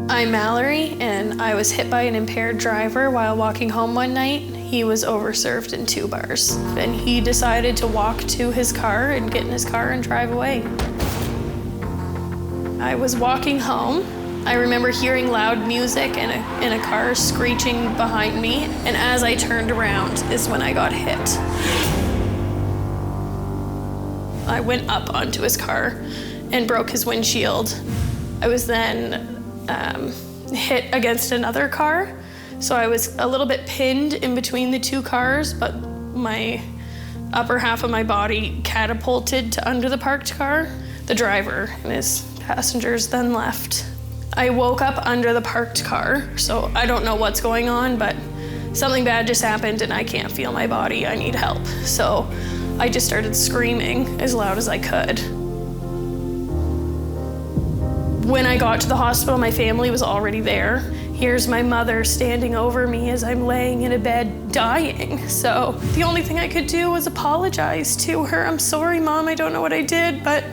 I'm Mallorie, and I was hit by an impaired driver while walking home one night. He was overserved in 2 bars, and he decided to walk to his car and get in his car and drive away. I was walking home. I remember hearing loud music and a car screeching behind me, and as I turned around is when I got hit. I went up onto his car and broke his windshield. I was then hit against another car, so I was a little bit pinned in between the 2 cars, but my upper half of my body catapulted to under the parked car. The driver and his passengers then left. I woke up under the parked car, so I don't know what's going on, but something bad just happened and I can't feel my body. I need help. So I just started screaming as loud as I could. When I got to the hospital, my family was already there. Here's my mother standing over me as I'm laying in a bed dying. So the only thing I could do was apologize to her. I'm sorry, Mom, I don't know what I did, but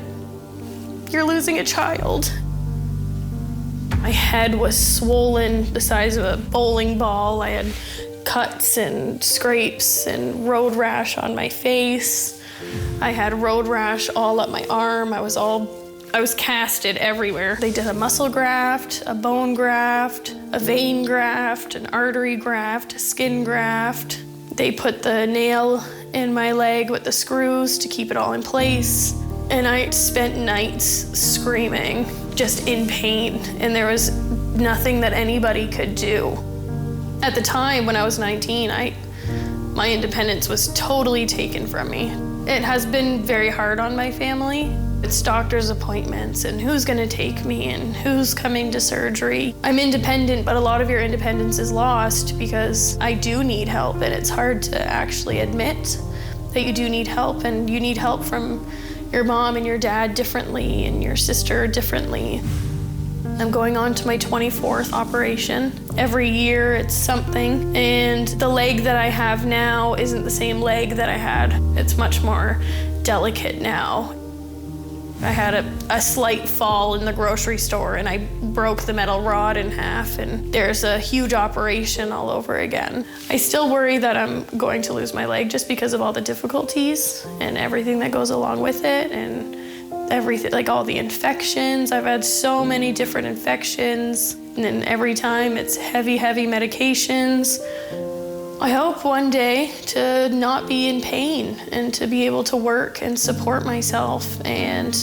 you're losing a child. My head was swollen the size of a bowling ball. I had cuts and scrapes and road rash on my face. I had road rash all up my arm. I was casted everywhere. They did a muscle graft, a bone graft, a vein graft, an artery graft, a skin graft. They put the nail in my leg with the screws to keep it all in place. And I spent nights screaming, just in pain, and there was nothing that anybody could do. At the time, when I was 19, my independence was totally taken from me. It has been very hard on my family. It's doctor's appointments and who's gonna take me and who's coming to surgery. I'm independent, but a lot of your independence is lost because I do need help, and it's hard to actually admit that you do need help, and you need help from your mom and your dad differently and your sister differently. I'm going on to my 24th operation. Every year it's something, and the leg that I have now isn't the same leg that I had. It's much more delicate now. I had a slight fall in the grocery store and I broke the metal rod in half, and there's a huge operation all over again. I still worry that I'm going to lose my leg just because of all the difficulties and everything that goes along with it, and everything, like all the infections. I've had so many different infections, and then every time it's heavy, heavy medications. I hope one day to not be in pain and to be able to work and support myself and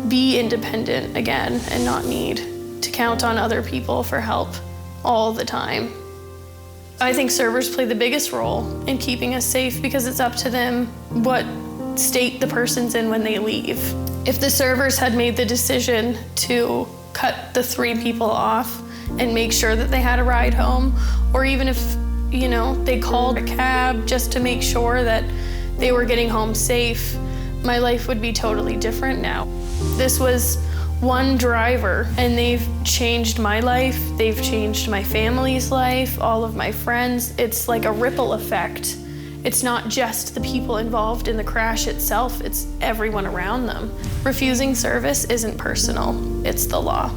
be independent again and not need to count on other people for help all the time. I think servers play the biggest role in keeping us safe because it's up to them what state the person's in when they leave. If the servers had made the decision to cut the 3 people off and make sure that they had a ride home, or even if they called a cab just to make sure that they were getting home safe, my life would be totally different now. This was one driver, and they've changed my life, they've changed my family's life, all of my friends. It's like a ripple effect. It's not just the people involved in the crash itself, it's everyone around them. Refusing service isn't personal, it's the law.